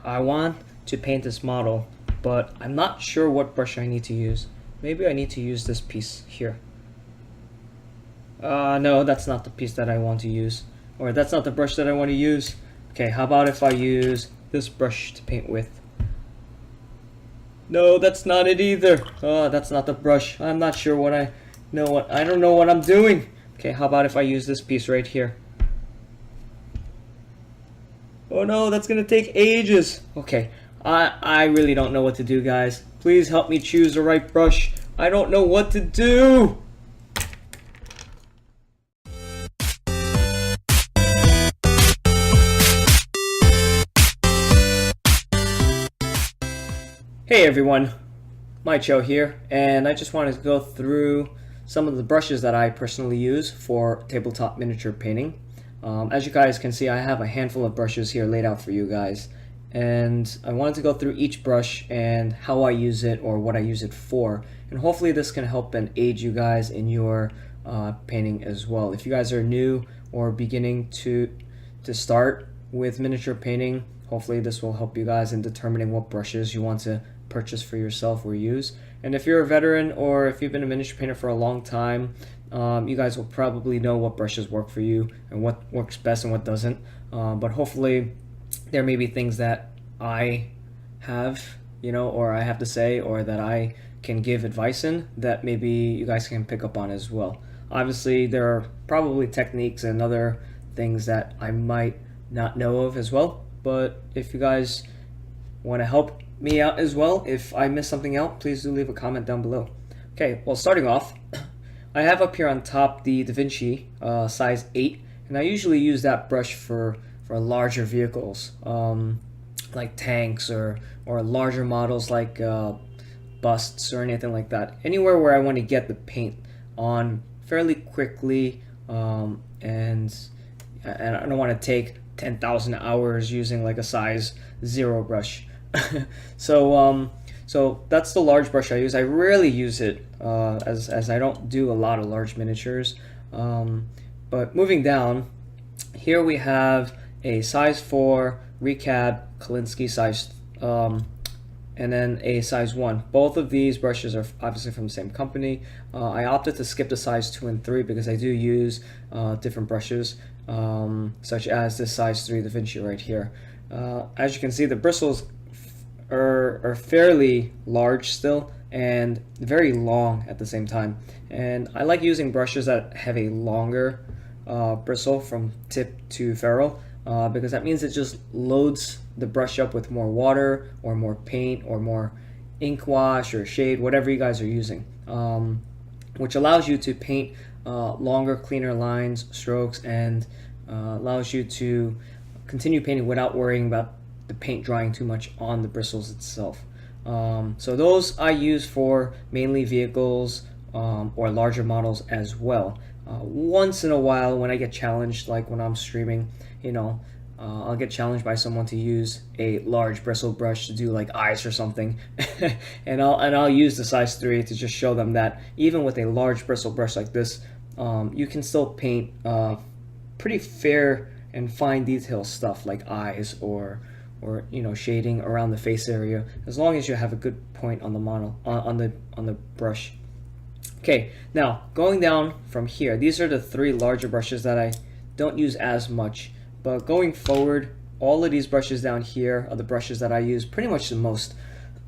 I want to paint this model, but I'm not sure what brush I need to use. Maybe I need to use this piece here. No, that's not the piece that I want to use. Or that's not the brush that I want to use. Okay, how about if I use this brush to paint with? No, that's not it either. Oh, that's not the brush. I'm not sure what I don't know what I'm doing. Okay, how about if I use this piece right here? Oh no, that's gonna take ages. Okay, I really don't know what to do, guys. Please help me choose the right brush. I don't know what to do. Hey everyone, MiCho here, and I just wanted to go through some of the brushes that I personally use for tabletop miniature painting. As you guys can see, I have a handful of brushes here laid out for you guys, and I wanted to go through each brush and how I use it or what I use it for, and hopefully this can help and aid you guys in your painting as well. If you guys are new or beginning to start with miniature painting, hopefully this will help you guys in determining what brushes you want to purchase for yourself or use. And if you're a veteran or if you've been a miniature painter for a long time, you guys will probably know what brushes work for you and what works best and what doesn't. But hopefully there may be things that I have, or I have to say, or that I can give advice in that maybe you guys can pick up on as well. Obviously there are probably techniques and other things that I might not know of as well, but if you guys want to help me out as well, if I miss something out, please do leave a comment down below. Okay, well, starting off, I have up here on top the Da Vinci size 8, and I usually use that brush for larger vehicles, like tanks or larger models like busts or anything like that. Anywhere where I want to get the paint on fairly quickly, and I don't want to take 10,000 hours using like a size 0 brush. So that's the large brush I use. I rarely use it as I don't do a lot of large miniatures. But moving down, here we have a size 4 Recab Kolinsky size, and then a size 1. Both of these brushes are obviously from the same company. I opted to skip the size 2 and 3 because I do use different brushes, such as this size 3 Da Vinci right here. As you can see, the bristles are fairly large still and very long at the same time, and I like using brushes that have a longer bristle from tip to ferrule, because that means it just loads the brush up with more water or more paint or more ink wash or shade, whatever you guys are using, which allows you to paint longer, cleaner lines, strokes, and allows you to continue painting without worrying about the paint drying too much on the bristles itself. So those I use for mainly vehicles or larger models as well. Once in a while when I get challenged, like when I'm streaming, I'll get challenged by someone to use a large bristle brush to do like eyes or something, and I'll use the size 3 to just show them that even with a large bristle brush like this, you can still paint pretty fair and fine detail stuff like eyes or shading around the face area, as long as you have a good point on the model on the brush. Okay, now going down from here, these are the 3 larger brushes that I don't use as much, but going forward, all of these brushes down here are the brushes that I use pretty much the most.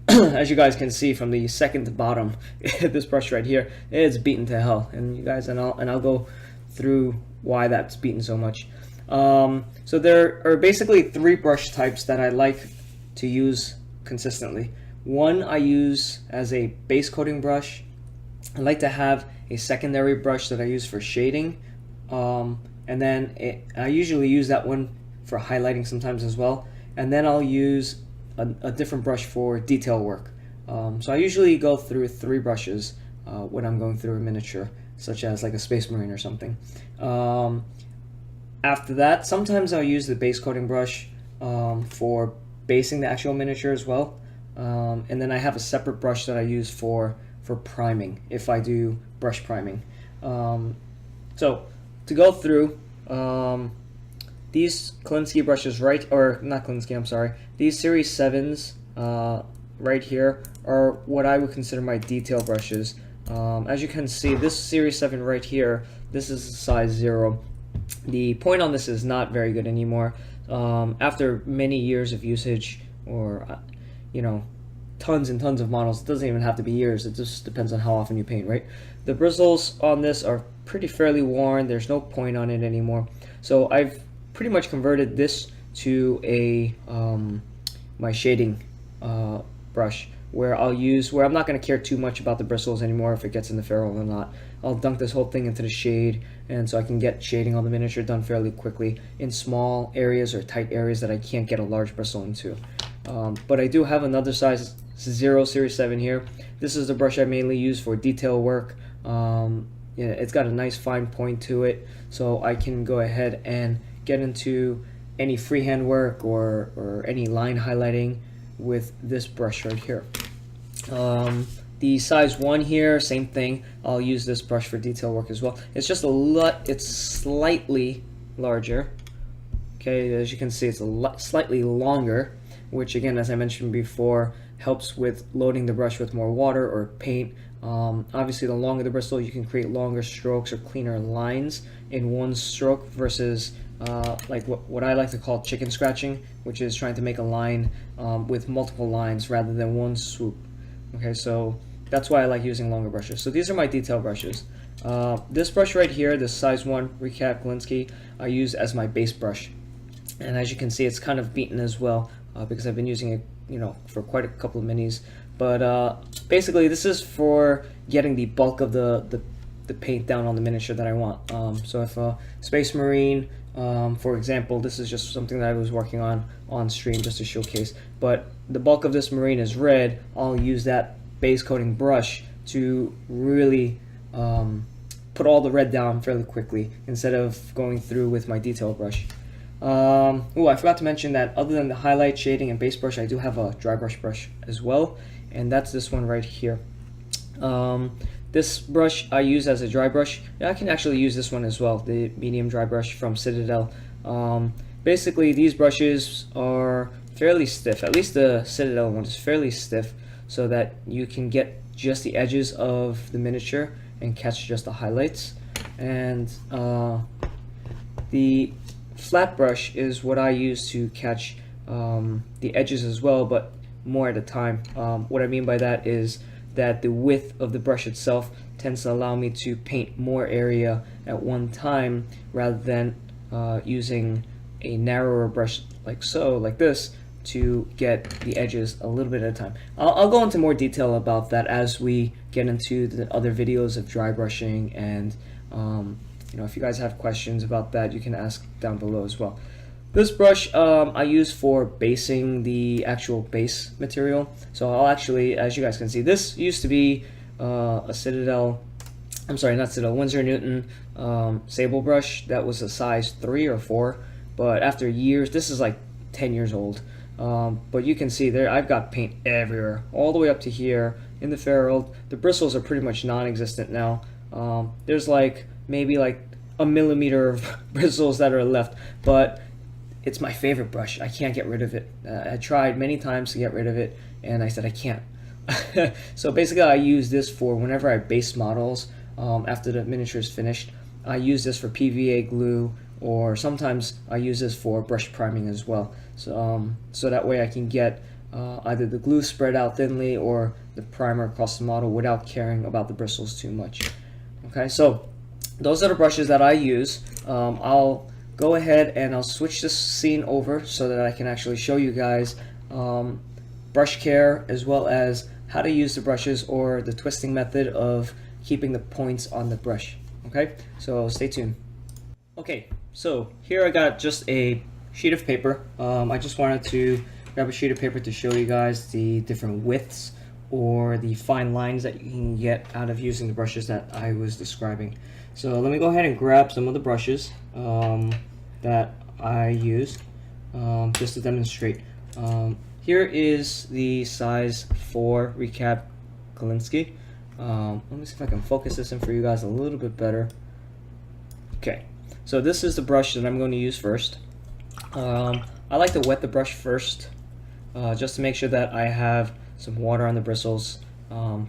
As you guys can see from the second to bottom, this brush right here, it's beaten to hell, and I'll go through why that's beaten so much. So there are basically 3 brush types that I like to use consistently. One I use as a base coating brush. I like to have a secondary brush that I use for shading, and then I usually use that one for highlighting sometimes as well, and then I'll use a different brush for detail work. So I usually go through 3 brushes when I'm going through a miniature, such as like a Space Marine or something. After that, sometimes I'll use the base coating brush for basing the actual miniature as well, and then I have a separate brush that I use for priming if I do brush priming. So to go through, these Kolinsky brushes or not Kolinsky, I'm sorry, these Series 7s right here are what I would consider my detail brushes. As you can see, this Series 7 right here, this is a size 0. The point on this is not very good anymore. After many years of usage, or tons and tons of models, it doesn't even have to be years, it just depends on how often you paint, right? The bristles on this are fairly worn. There's no point on it anymore. So I've pretty much converted this to a my shading brush, where I'm not going to care too much about the bristles anymore if it gets in the ferrule or not. I'll dunk this whole thing into the shade, and so I can get shading on the miniature done fairly quickly in small areas or tight areas that I can't get a large bristle into. But I do have another size 0 Series 7 here. This is the brush I mainly use for detail work. It's got a nice fine point to it, so I can go ahead and get into any freehand work or any line highlighting with this brush right here. The size 1 here, same thing. I'll use this brush for detail work as well. It's just it's slightly larger. Okay, as you can see, it's slightly longer, which again, as I mentioned before, helps with loading the brush with more water or paint. Obviously, the longer the bristle, you can create longer strokes or cleaner lines in one stroke versus like what I like to call chicken scratching, which is trying to make a line with multiple lines rather than one swoop. Okay, so that's why I like using longer brushes. So these are my detail brushes. This brush right here, this size 1 Recap Kolinsky, I use as my base brush. And as you can see, it's kind of beaten as well because I've been using it, for quite a couple of minis. But basically, this is for getting the bulk of the paint down on the miniature that I want. So if Space Marine, for example, this is just something that I was working on stream just to showcase. But the bulk of this Marine is red. I'll use that base coating brush to really put all the red down fairly quickly instead of going through with my detail brush. I forgot to mention that other than the highlight, shading, and base brush, I do have a dry brush as well, and that's this one right here. This brush I use as a dry brush. I can actually use this one as well, the medium dry brush from Citadel. Basically, these brushes are fairly stiff. At least the Citadel one is fairly stiff, so that you can get just the edges of the miniature and catch just the highlights. And the flat brush is what I use to catch the edges as well, but more at a time. What I mean by that is that the width of the brush itself tends to allow me to paint more area at one time rather than using a narrower brush like this, to get the edges a little bit at a time. I'll go into more detail about that as we get into the other videos of dry brushing, and if you guys have questions about that, you can ask down below as well. This brush I use for basing the actual base material. So I'll actually, as you guys can see, this used to be a Citadel, I'm sorry, not Citadel, Winsor Newton sable brush that was a size 3 or 4, but after years, this is like 10 years old. But you can see there, I've got paint everywhere, all the way up to here in the ferrule. The bristles are pretty much non-existent now. There's maybe like a millimeter of bristles that are left, but it's my favorite brush. I can't get rid of it. I tried many times to get rid of it, and I said I can't. So basically, I use this for whenever I base models after the miniature is finished. I use this for PVA glue, or sometimes I use this for brush priming as well. So that way I can get either the glue spread out thinly or the primer across the model without caring about the bristles too much. Okay, so those are the brushes that I use. I'll go ahead and I'll switch this scene over so that I can actually show you guys brush care, as well as how to use the brushes or the twisting method of keeping the points on the brush. Okay, so stay tuned. Okay, so here I got just a sheet of paper. I just wanted to grab a sheet of paper to show you guys the different widths or the fine lines that you can get out of using the brushes that I was describing. So let me go ahead and grab some of the brushes that I use just to demonstrate. Here is the size 4 Recap Kolinsky. Let me see if I can focus this in for you guys a little bit better. Okay, so this is the brush that I'm going to use first. I like to wet the brush first, just to make sure that I have some water on the bristles,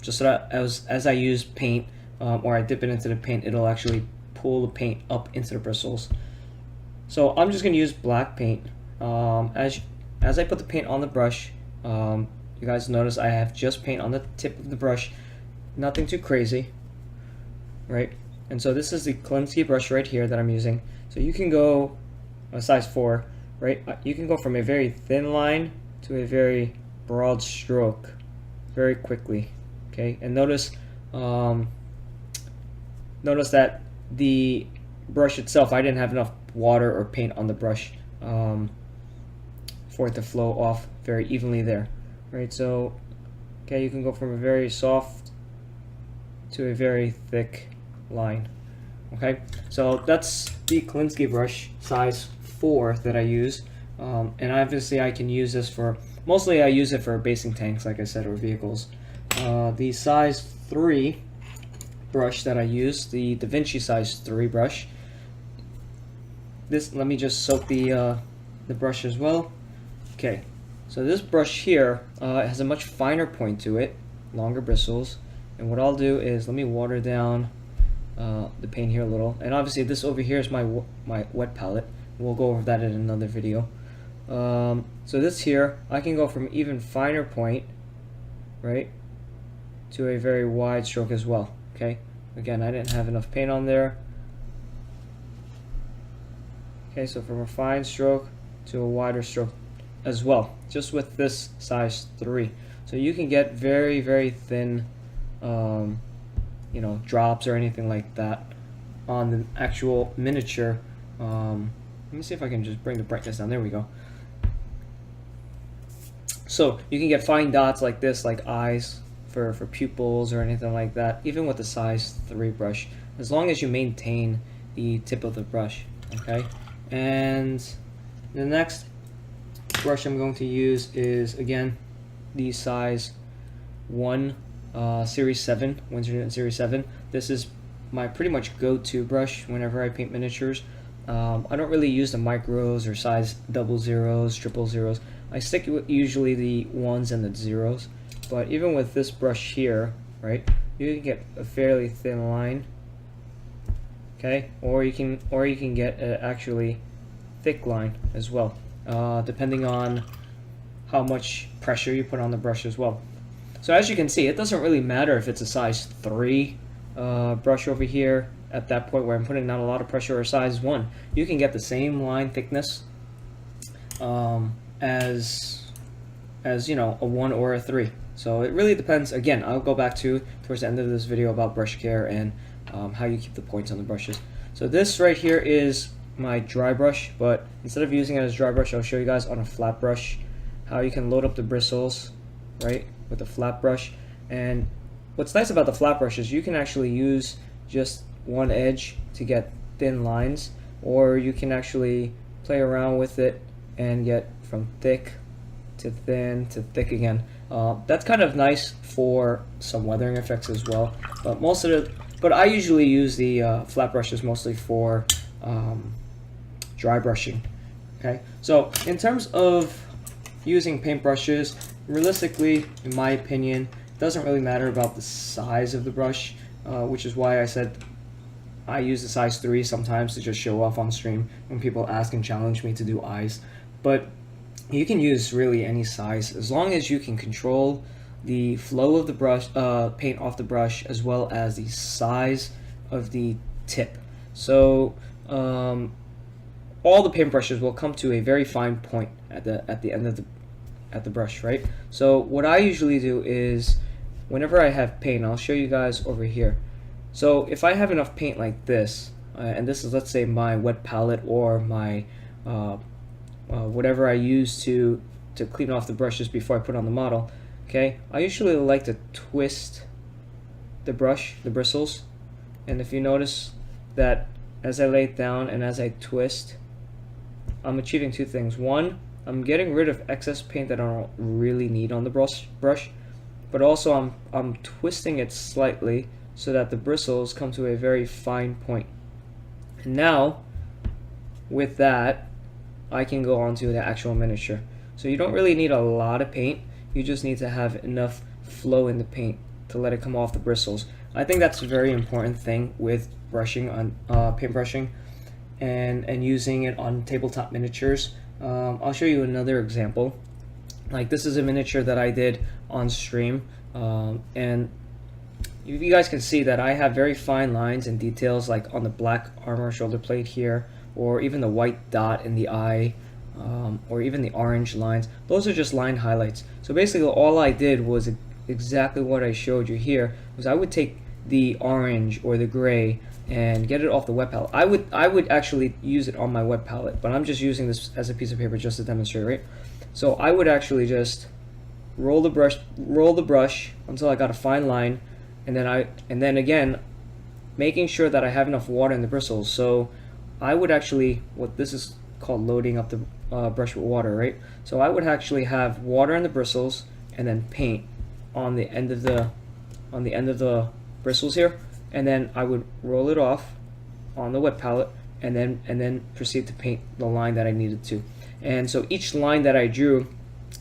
just so that as I use paint, or I dip it into the paint, it'll actually pull the paint up into the bristles. So I'm just going to use black paint. As I put the paint on the brush, you guys notice I have just paint on the tip of the brush, nothing too crazy, right? And so this is the Klinsky brush right here that I'm using. So you can go a size 4, right? You can go from a very thin line to a very broad stroke very quickly, okay? And notice that the brush itself, I didn't have enough water or paint on the brush for it to flow off very evenly there, right? So, okay, you can go from a very soft to a very thick line. Okay, so that's the Klinsky brush size 4 that I use, and obviously I can use this for, mostly I use it for basing tanks, like I said, or vehicles. The size 3 brush that I use, the Da Vinci size 3 brush. This, let me just soak the brush as well. Okay, so this brush here has a much finer point to it, longer bristles, and what I'll do is, let me water down the paint here a little, and obviously this over here is my wet palette. We'll go over that in another video. So this here, I can go from even finer point, right, to a very wide stroke as well. Okay, again, I didn't have enough paint on there. Okay, so from a fine stroke to a wider stroke as well, just with this size 3. So you can get very, very thin you know, drops or anything like that on the actual miniature. Let me see if I can just bring the brightness down. There we go. So you can get fine dots like this, like eyes for pupils or anything like that, even with the size 3 brush, as long as you maintain the tip of the brush. Okay, and the next brush I'm going to use is, again, the size 1 Series 7, Winsor Newton Series 7. This is my pretty much go-to brush whenever I paint miniatures. I don't really use the micros or size 00s, 000s. I stick with usually the 1s and the 0s. But even with this brush here, right, you can get a fairly thin line. Okay, or you can get an actually thick line as well, depending on how much pressure you put on the brush as well. So as you can see, it doesn't really matter if it's a size 3 brush over here at that point where I'm putting not a lot of pressure, or size 1. You can get the same line thickness as you know, a 1 or a 3. So it really depends. Again, I'll go back to towards the end of this video about brush care and how you keep the points on the brushes. So this right here is my dry brush, but instead of using it as dry brush, I'll show you guys on a flat brush how you can load up the bristles, right, with a flat brush. And what's nice about the flat brush is you can actually use just one edge to get thin lines, or you can actually play around with it and get from thick to thin to thick again. That's kind of nice for some weathering effects as well. But I usually use the flat brushes mostly for dry brushing. Okay, so in terms of using paintbrushes, realistically, in my opinion, it doesn't really matter about the size of the brush, which is why I said I use the size 3 sometimes to just show off on stream when people ask and challenge me to do eyes. But you can use really any size as long as you can control the flow of the brush, paint off the brush, as well as the size of the tip. So all the paintbrushes will come to a very fine point at the end of the brush, right? So what I usually do is, whenever I have paint, I'll show you guys over here. So if I have enough paint like this, and this is, let's say, my wet palette or my whatever I use to clean off the brushes before I put on the model, okay, I usually like to twist the brush, the bristles, and if you notice that as I lay it down and as I twist, I'm achieving two things. One, I'm getting rid of excess paint that I don't really need on the brush, but also I'm twisting it slightly so that the bristles come to a very fine point. And now, with that, I can go onto the actual miniature. So you don't really need a lot of paint, you just need to have enough flow in the paint to let it come off the bristles. I think that's a very important thing with brushing on paint brushing and using it on tabletop miniatures. I'll show you another example. Like this is a miniature that I did on stream, and you guys can see that I have very fine lines and details, like on the black armor shoulder plate here, or even the white dot in the eye, or even the orange lines. Those are just line highlights. So basically all I did was exactly what I showed you here, was I would take the orange or the gray and get it off the wet palette. I would actually use it on my wet palette, but I'm just using this as a piece of paper just to demonstrate, right? So I would actually just roll the brush until I got a fine line, and then again making sure that I have enough water in the bristles. So I would actually, what this is called loading up the brush with water, right? So I would actually have water in the bristles and then paint on the end of the bristles here, and then I would roll it off on the wet palette and then proceed to paint the line that I needed to. And so each line that I drew,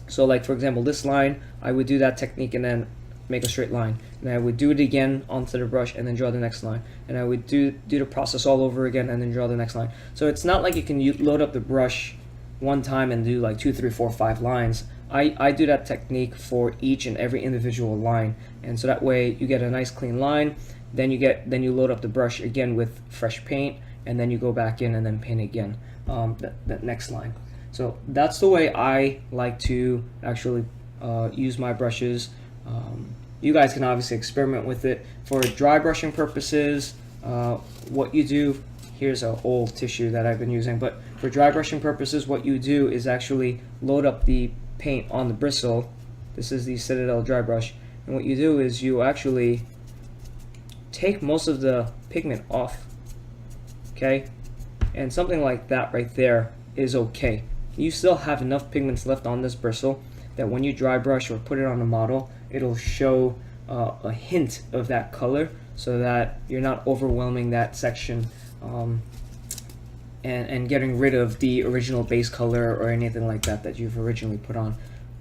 so like for example this line, I would do that technique and then make a straight line, and I would do it again onto the brush and then draw the next line, and I would do the process all over again and then draw the next line. So it's not like you can load up the brush one time and do like 2, 3, 4, 5 lines. I do that technique for each and every individual line, and so that way you get a nice clean line. Then you load up the brush again with fresh paint, and then you go back in and then paint again that next line. So that's the way I like to actually use my brushes. You guys can obviously experiment with it for dry brushing purposes. What you do, here's an old tissue that I've been using, but for dry brushing purposes, what you do is actually load up the paint on the bristle. This is the Citadel dry brush, and what you do is you actually take most of the pigment off, okay? And something like that right there is okay. You still have enough pigments left on this bristle that when you dry brush or put it on a model, it'll show a hint of that color, so that you're not overwhelming that section and getting rid of the original base color or anything like that that you've originally put on.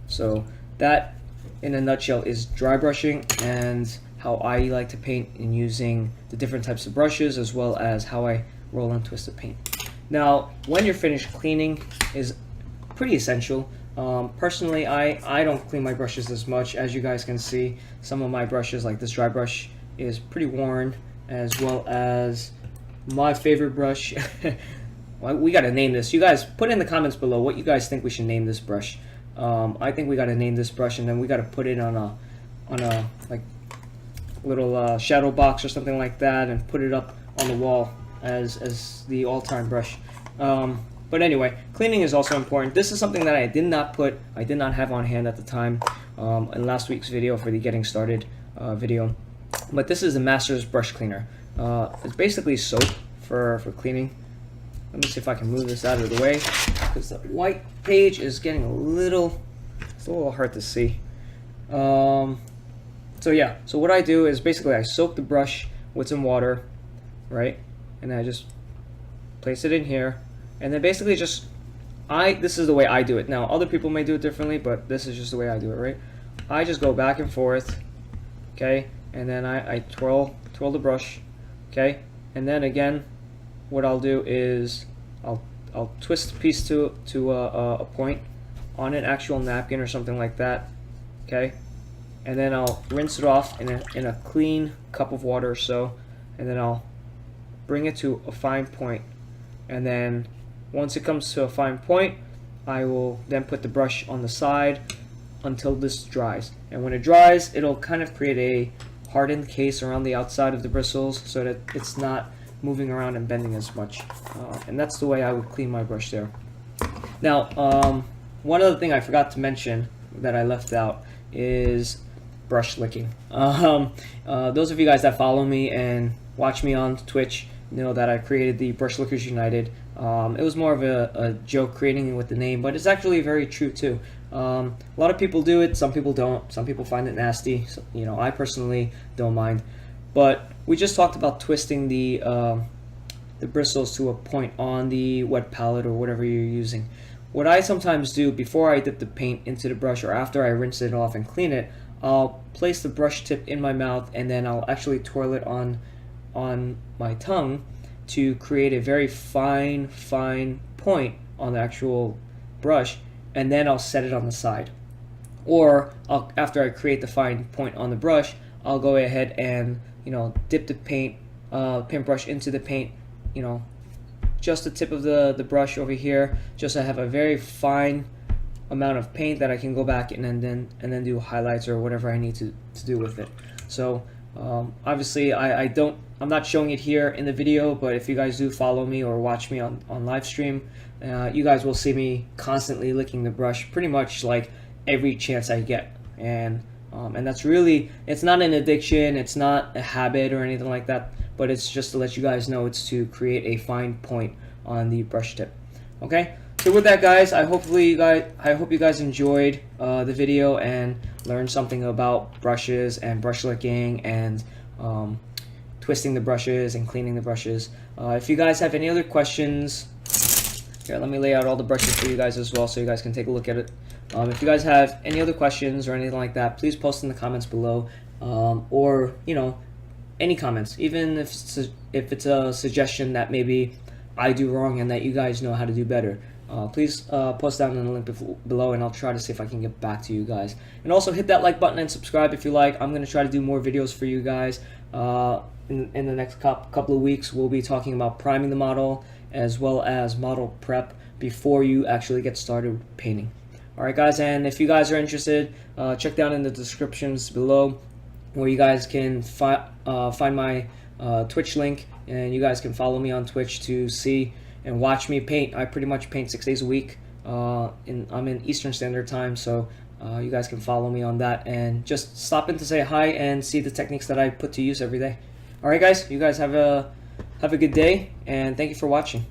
So that, in a nutshell, is dry brushing and how I like to paint in using the different types of brushes, as well as how I roll and twist the paint. Now, when you're finished cleaning is pretty essential. Personally, I don't clean my brushes as much. As you guys can see, some of my brushes, like this dry brush, is pretty worn, as well as my favorite brush. Well, we gotta name this. You guys put in the comments below what you guys think we should name this brush. I think we gotta name this brush, and then we gotta put it on a like little shadow box or something like that, and put it up on the wall as the all-time brush. But anyway, cleaning is also important. This is something that I did not have on hand at the time in last week's video for the getting started video. But this is the Master's brush cleaner. It's basically soap for cleaning. Let me see if I can move this out of the way, because the white page is getting it's a little hard to see. So yeah, so what I do is basically I soak the brush with some water, right? And then I just place it in here. And then basically this is the way I do it. Now, other people may do it differently, but this is just the way I do it, right? I just go back and forth, okay? And then I twirl the brush, okay? And then again, what I'll do is I'll twist the piece to a point on an actual napkin or something like that, okay? And then I'll rinse it off in a clean cup of water or so, and then I'll bring it to a fine point. And then once it comes to a fine point, I will then put the brush on the side until this dries. And when it dries, it'll kind of create a hardened case around the outside of the bristles, so that it's not moving around and bending as much. And that's the way I would clean my brush there. Now, one other thing I forgot to mention that I left out is brush licking. Those of you guys that follow me and watch me on Twitch know that I created the Brush Lickers United. It was more of a joke creating it with the name, but it's actually very true too. A lot of people do it, some people don't. Some people find it nasty. So, you know, I personally don't mind. But we just talked about twisting the the bristles to a point on the wet palette or whatever you're using. What I sometimes do before I dip the paint into the brush or after I rinse it off and clean it, I'll place the brush tip in my mouth and then I'll actually twirl it on my tongue to create a very fine point on the actual brush, and then I'll set it on the side. Or after I create the fine point on the brush, I'll go ahead and dip the paintbrush into the paint, just the tip of the brush over here, just so I have a very fine amount of paint that I can go back and then do highlights or whatever I need to do with it. So obviously I'm not showing it here in the video, but if you guys do follow me or watch me on live stream, you guys will see me constantly licking the brush pretty much like every chance I get. And that's really, it's not an addiction, it's not a habit or anything like that, but it's just to let you guys know it's to create a fine point on the brush tip. Okay, so with that, guys, I hope you guys enjoyed the video and learned something about brushes and brush licking and twisting the brushes and cleaning the brushes. If you guys have any other questions, here, let me lay out all the brushes for you guys as well so you guys can take a look at it. If you guys have any other questions or anything like that, please post in the comments below, or any comments, even if it's a suggestion that maybe I do wrong and that you guys know how to do better. Please post down in the link below, and I'll try to see if I can get back to you guys. And also hit that like button and subscribe if you like. I'm going to try to do more videos for you guys. In the next couple of weeks, we'll be talking about priming the model as well as model prep before you actually get started painting. Alright guys, and if you guys are interested, check down in the descriptions below where you guys can find my Twitch link, and you guys can follow me on Twitch to see and watch me paint. I pretty much paint 6 days a week. I'm in Eastern Standard Time, so you guys can follow me on that and just stop in to say hi and see the techniques that I put to use every day. Alright guys, you guys have a good day, and thank you for watching.